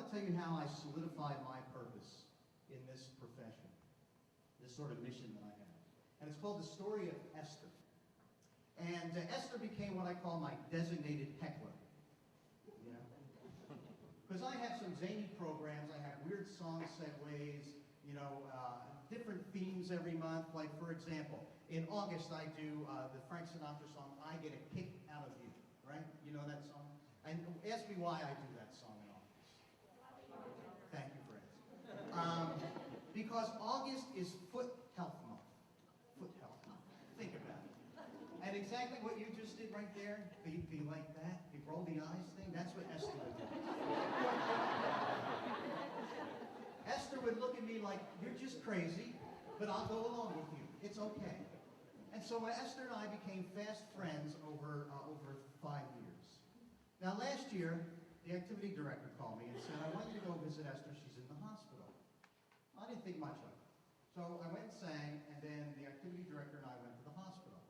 to tell you how I solidified my purpose in this profession, this sort of mission that I have. And it's called The Story of Esther. And Esther became what I call my designated heckler. You know? Because I have some zany programs, I have weird song segues, you know, different themes every month. Like, for example, in August I do the Frank Sinatra song, I Get a Kick Out of You, right? You know that song? And ask me why I do that song in August. Thank you for asking. Because August is Foot Health Month. Foot Health Month. Think about it. And exactly what you just did right there, be like that, you roll the eyes thing, that's what Esther would do. Esther would look at me like, you're just crazy, but I'll go along with you. It's okay. And so Esther and I became fast friends over 5 years. Now last year, the activity director called me and said, I want you to go visit Esther, she's in the hospital. I didn't think much of it. So I went and sang, and then the activity director and I went to the hospital.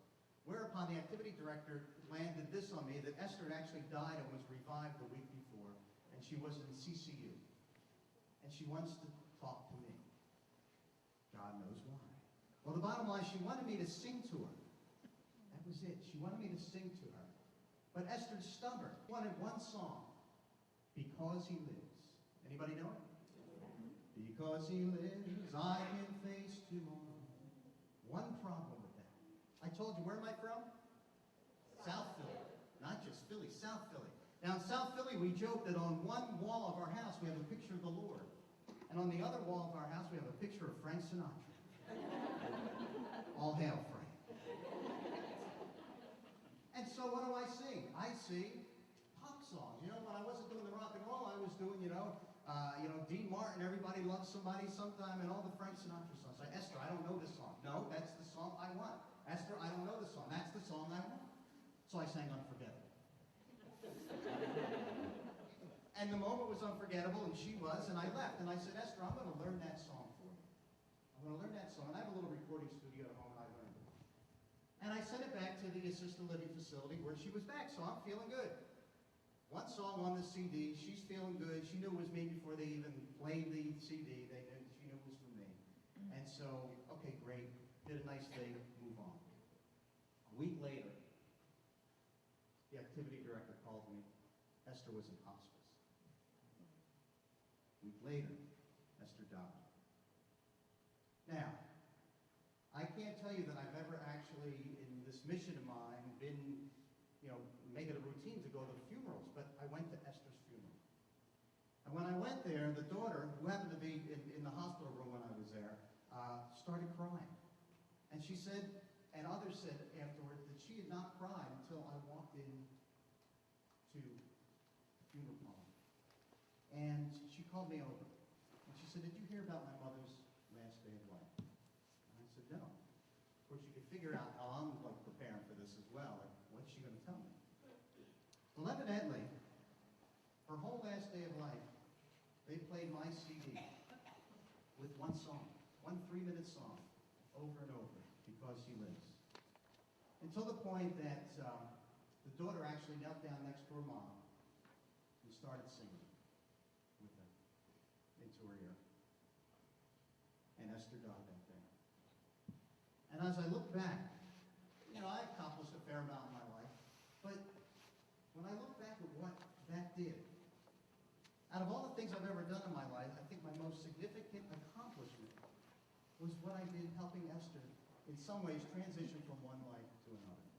Whereupon the activity director landed this on me, that Esther had actually died and was revived the week before, and she was in CCU. And she wants to talk to me. God knows why. Well, the bottom line, she wanted me to sing to her. That was it. She wanted me to sing to her. But Esther's stubborn. She wanted one song, Because He Lives. Anybody know it? Because He lives, I can face tomorrow. One problem with that. I told you, where am I from? South Philly. Not just Philly, South Philly. Now in South Philly, we joke that on one wall of our house, we have a picture of the Lord. And on the other wall of our house, we have a picture of Frank Sinatra. All hail Frank. And so what do I sing? I sing pop songs. You know, when I wasn't doing the rock and roll, I was doing, Dean Martin, Everybody Loves Somebody Sometime, and all the Frank Sinatra songs. Like, Esther, I don't know this song. No, that's the song I want. Esther, I don't know this song. That's the song I want. So I sang Unforgettable. And the moment was unforgettable, and she was, and I left. And I said, Esther, I'm going to learn that song for you. I'm going to learn that song. And I have a little recording studio at home, and I learned it. And I sent it back to the assisted living facility where she was back, so I'm feeling good. One song on the CD, she's feeling good. She knew it was me before they even played the CD. She knew it was for me. And so, okay, great. Did a nice thing, move on. A week later, the activity director called me. Esther was in hospice. A week later, Esther died. Now, I can't tell you that I've ever actually, in this mission of mine, been, make it a routine to go to funerals, but I went to Esther's funeral. And when I went there, the daughter, who happened to be in the hospital room when I was there, started crying. And she said, and others said afterward, that she had not cried until I walked in to the funeral home. And she called me over. And she said, did you hear about my mother's last day of life? And I said, no. Of course, you could figure out how I'm preparing for this as well. Like, what's she going to tell me? Well, evidently, her whole last day of life, they played my CD with one song, one 3-minute song, over and over, Because She Lives. Until the point that the daughter actually knelt down next to her mom and started singing with her into her ear. And Esther died that day. And as I look back, I accomplished a fair amount in my life, but when I look back at what that did, out of all the things I've ever done in my life, I think my most significant accomplishment was what I did helping Esther, in some ways, transition from one life to another.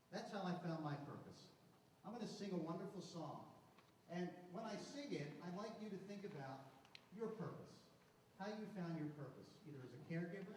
That's how I found my purpose. I'm going to sing a wonderful song. And when I sing it, I'd like you to think about your purpose. How you found your purpose, either as a caregiver,